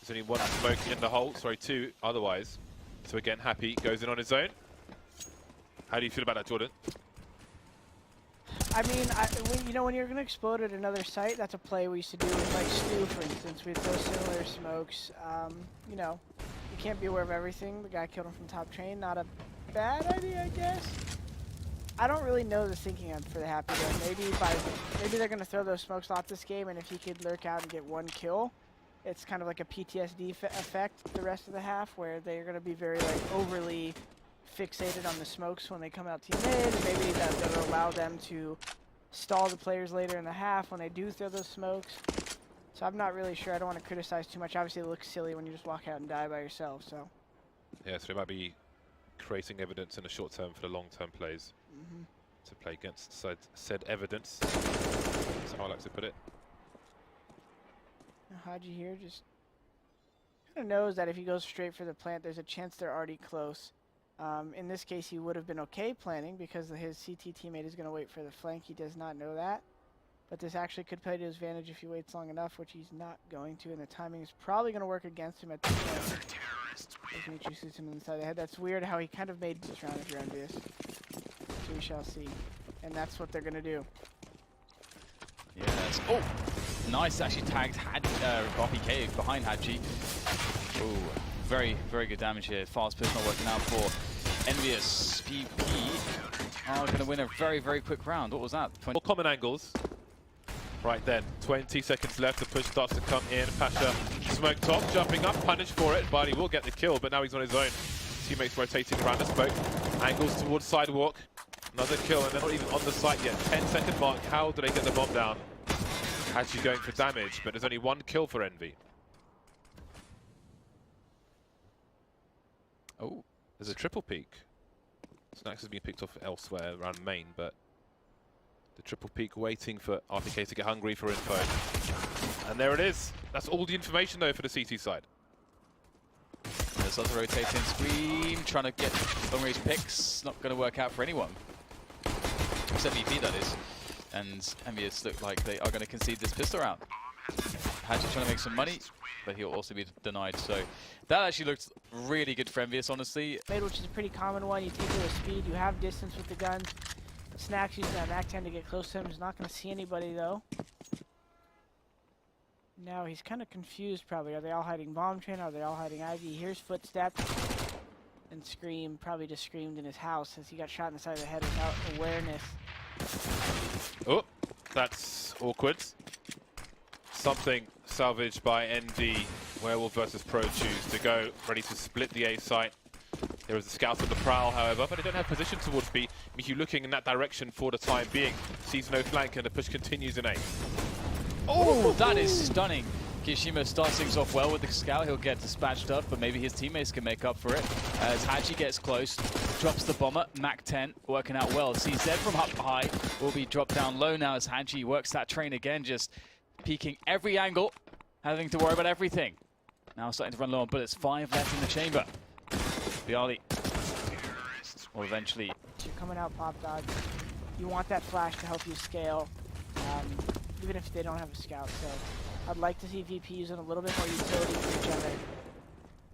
There's only one smoke in the hole, sorry, two otherwise. So again, Happy goes in on his own. How do you feel about that, Jordan? I mean, when you're going to explode at another site, that's a play we used to do with like Stu, for instance. We'd throw similar smokes. You know, you can't be aware of everything. The guy killed him from top train. Not a bad idea, I guess. I don't really know the thinking for the Happy though. Maybe they're going to throw those smokes off this game, and if he could lurk out and get one kill, it's kind of like a PTSD effect the rest of the half, where they're going to be very like overly fixated on the smokes when they come out team mid, and maybe that'll allow them to stall the players later in the half when they do throw those smokes. So I'm not really sure. I don't want to criticize too much. Obviously, it looks silly when you just walk out and die by yourself. So yeah, so they might be creating evidence in the short term for the long term plays to play against said evidence. That's how I like to put it. Haji here just kind of knows that if he goes straight for the plant, there's a chance they're already close. In this case, he would have been okay planning because his CT teammate is going to wait for the flank. He does not know that. But this actually could play to his advantage if he waits long enough, which he's not going to, and the timing is probably going to work against him at this point. Dimitri shoots him inside the head. That's weird how he kind of made this round if you're EnVyUs. So we shall see. And that's what they're going to do. Yes. Oh! Nice, actually tagged Bobby K behind Haji. Oh, very, very good damage here. Fast push not working out for EnVyUs. PP are going to win a very, very quick round. What was that? More common angles. Right then, 20 seconds left. The push starts to come in. Pasha smoke top, jumping up, punish for it. Barley will get the kill, but now he's on his own. Teammates rotating around the smoke. Angles towards sidewalk. Another kill, and they're not even on the site yet. 10-second mark. How do they get the bomb down? Actually going for damage, but there's only one kill for Envy. Oh, there's a triple peak. Snacks has been picked off elsewhere around main, but the triple peak waiting for RPK to get hungry for info. And there it is. That's all the information though for the CT side. There's lots of rotating Scream, trying to get long range picks. Not going to work out for anyone. Except VP, that is. And EnVyUs look like they are going to concede this pistol round. Haji trying to make some money, but he'll also be denied. So that actually looked really good for EnVyUs, honestly. Mid, which is a pretty common one. You take it with speed. You have distance with the guns. Snacks using that MAC-10 to get close to him. He's not going to see anybody, though. Now he's kind of confused, probably. Are they all hiding bomb train? Are they all hiding Ivy? He hears footsteps. And Scream probably just screamed in his house as he got shot in the side of the head without awareness. Oh, that's awkward. Something salvaged by ND. Werewolf versus Pro choose to go, ready to split the A site. There is a scout on the prowl, however, but they don't have position towards B. Miku looking in that direction for the time being. Sees no flank, and the push continues in A. Oh, that is stunning. Kishima starts things off well with the scout. He'll get dispatched up, but maybe his teammates can make up for it. As Haji gets close, drops the bomber. MAC-10 working out well. CZ from up high will be dropped down low now as Haji works that train again, just peeking every angle, having to worry about everything. Now starting to run low on bullets. 5 left in the chamber. Bialy will eventually. You're coming out, Pop Dog. You want that flash to help you scale, even if they don't have a scout. So I'd like to see VP using a little bit more utility for each other.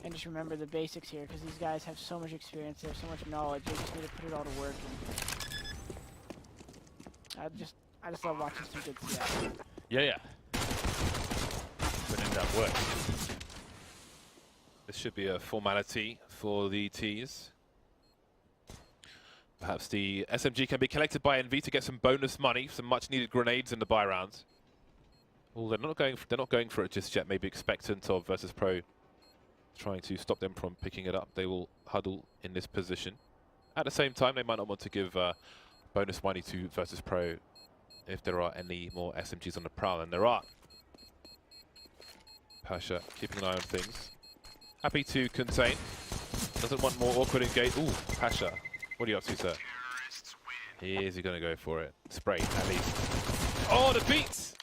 And just remember the basics here, because these guys have so much experience, they have so much knowledge, they just need to put it all to work. And I just love watching some good CS. Yeah. Putting in that work. This should be a formality for the Ts. Perhaps the SMG can be collected by NV to get some bonus money, some much-needed grenades in the buy rounds. Oh, they're not going for it just yet. Maybe expectant of Virtus Pro trying to stop them from picking it up. They will huddle in this position. At the same time, they might not want to give bonus money to Virtus Pro if there are any more SMGs on the prowl, and there are. Pasha keeping an eye on things. Happy to contain. Doesn't want more awkward engage. Ooh, Pasha. What are you up to, sir? Is he going to go for it? Spray, at least. Oh, the beats!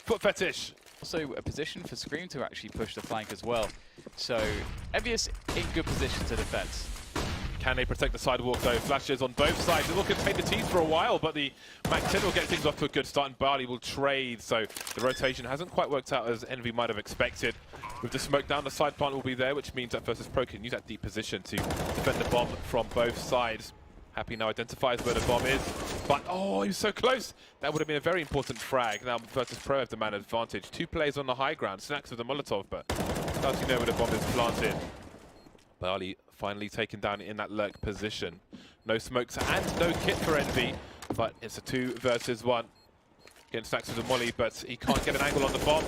Foot fetish. Also a position for Scream to actually push the flank as well. So EnVyUs in good position to defend. Can they protect the sidewalk though? Flashes on both sides. It will contain the T's for a while, but the MAC-10 will get things off to a good start, and Barley will trade. So the rotation hasn't quite worked out as Envy might have expected. With the smoke down, the side plant will be there, which means that Virtus.pro can use that deep position to defend the bomb from both sides. Happy now identifies where the bomb is, but oh, he was so close. That would have been a very important frag. Now Virtus.pro have the man advantage. 2 players on the high ground, Snacks with the Molotov, but does he know where the bomb is planted? ByuLi finally taken down in that lurk position. No smokes and no kit for EnVy, but it's a 2 versus 1. Getting Snacks with the molly, but he can't get an angle on the bomb.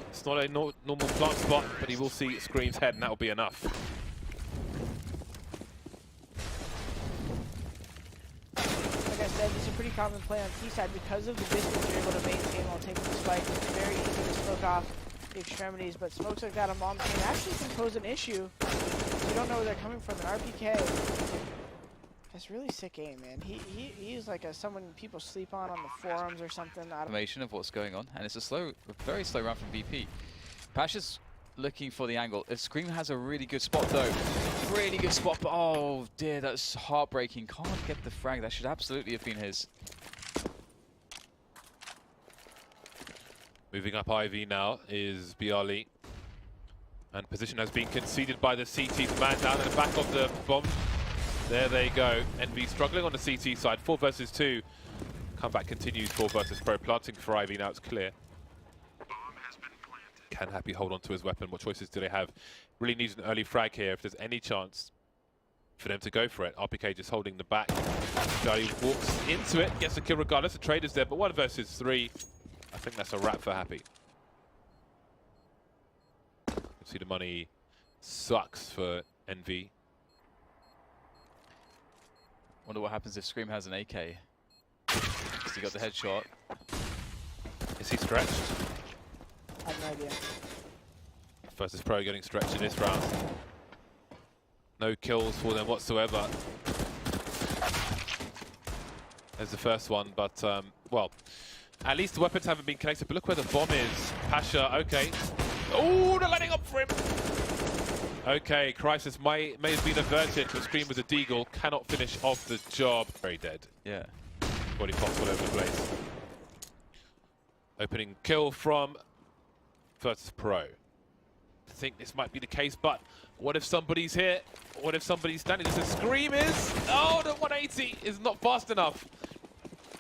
It's not a normal plant spot, but he will see Scream's head, and that will be enough. It's a pretty common play on T-side because of the distance you're able to maintain while taking the spike. It's very easy to smoke off the extremities, but smokes like that on bomb train actually can pose an issue. You don't know where they're coming from. An RPK. That's really sick aim, man. He's like someone people sleep on the forums or something. Information of what's going on, and it's a very slow round from VP. Pasha's looking for the angle. If Scream has a really good spot though. Really good spot, but oh dear, that's heartbreaking. Can't get the frag. That should absolutely have been his. Moving up IV now is ByuLi. And position has been conceded by the CT. Man down in the back of the bomb. There they go. EnVy struggling on the CT side. 4 versus 2. Comeback continues for Virtus.pro. Planting for IV now, it's clear. Can Happy hold on to his weapon? What choices do they have? Really needs an early frag here if there's any chance for them to go for it. RPK just holding the back. ByuLi walks into it, gets the kill regardless. The trade is there, but 1 versus 3. I think that's a wrap for Happy. You can see the money sucks for EnVy. Wonder what happens if Scream has an AK. Because he got the headshot. Is he stretched? I have no idea. Virtus.pro getting stretched in this round. No kills for them whatsoever. There's the first one, but, well, at least the weapons haven't been connected, but look where the bomb is. Pasha, okay. Oh, they're letting up for him! Okay, Crisis may have been averted, but Scream with a deagle cannot finish off the job. Very dead. Yeah. Body pops all over the place. Opening kill from Virtus.pro. I think this might be the case, but what if somebody's here? What if somebody's standing? This is Scream is... Oh, the 180 is not fast enough.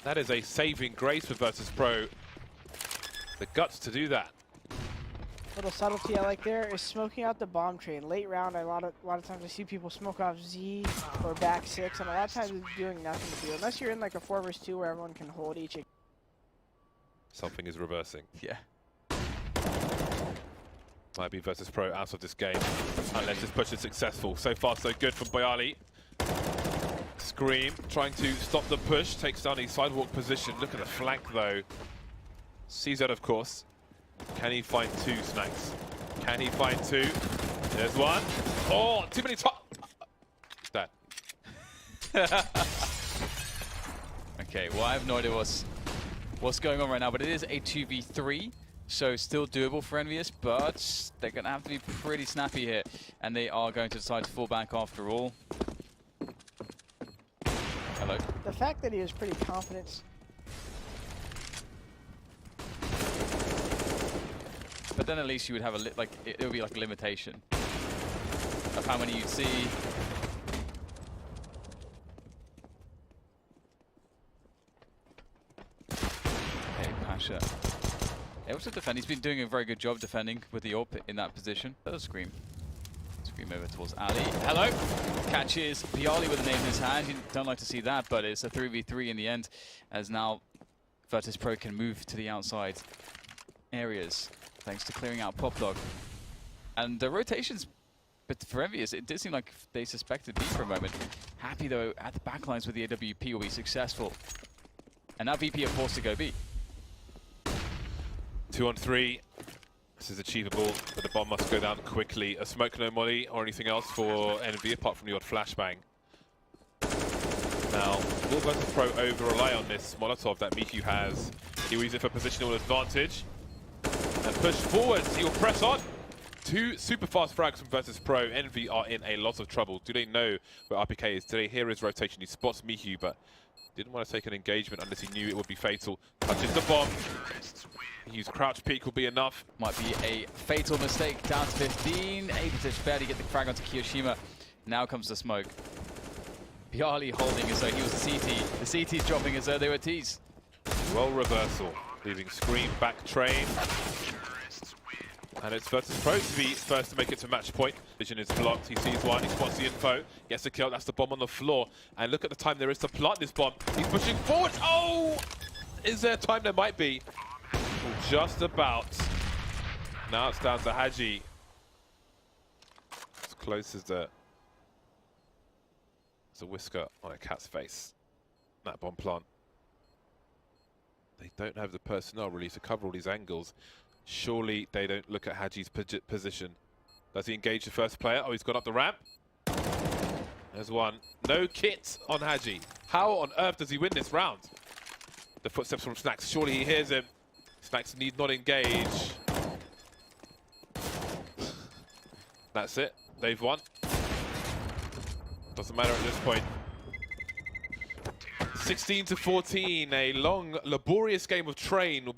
That is a saving grace for Virtus.pro. The guts to do that. Little subtlety I like there is smoking out the bomb train. Late round, a lot of times I see people smoke off Z or back 6, and a lot of times it's doing nothing to you. Unless you're in like a 4 versus 2 where everyone can hold each. Something is reversing. Yeah. Might be Virtus.pro out of this game, unless this push is successful. So far, so good from ByuLi. Scream trying to stop the push, takes down a sidewalk position. Look at the flank though. CZ, of course. Can he find 2 Snacks? Can he find 2? There's 1. Oh, too many top. That. Okay, well, I have no idea what's going on right now, but it is a 2v3. So still doable for EnVyUs, but they're going to have to be pretty snappy here. And they are going to decide to fall back after all. Hello. The fact that he was pretty confident. But then at least you would have a, it would be like a limitation of how many you'd see. Okay, Pasha. Able to defend. He's been doing a very good job defending with the AWP in that position. That was Scream. Scream over towards Ali. Hello! Catches ByuLi with a name in his hand. You don't like to see that, but it's a 3v3 in the end, as now Virtus.pro can move to the outside areas, thanks to clearing out Pop Dog. And the rotations, but for EnVyUs, it did seem like they suspected B for a moment. Happy, though, at the backlines with the AWP will be successful. And now VP are forced to go B. 2 on 3. This is achievable, but the bomb must go down quickly. A smoke, no molly, or anything else for EnVy, apart from the odd flashbang. Now, will Virtus.pro over-rely on this Molotov that Miku has? He will use it for positional advantage. And push forwards, he will press on. 2 super fast frags from Virtus.pro. EnVy are in a lot of trouble. Do they know where RPK is? Do they hear his rotation? He spots Miku, but didn't want to take an engagement unless he knew it would be fatal. Touches the bomb. Use crouch peek will be enough. Might be a fatal mistake. Down to 15. Able to barely get the frag onto Kiyoshima. Now comes the smoke. Bialy holding as though he was the CT. The CT's dropping as though they were Ts. Well reversal. Leaving Scream back train. And it's Virtus.pro to be first to make it to match point. Vision is blocked. He sees one. He spots the info. Gets the kill. That's the bomb on the floor. And look at the time there is to plant this bomb. He's pushing forward. Oh! Is there time? There might be. Just about. Now it's down to Haji. As close as a whisker on a cat's face. That bomb plant. They don't have the personnel really to cover all these angles. Surely they don't look at Haji's position. Does he engage the first player? Oh, he's gone up the ramp. There's one. No kit on Haji. How on earth does he win this round? The footsteps from Snacks. Surely he hears him. Snacks need not engage. That's it. They've won. Doesn't matter at this point. 16 to 14. A long, laborious game of train.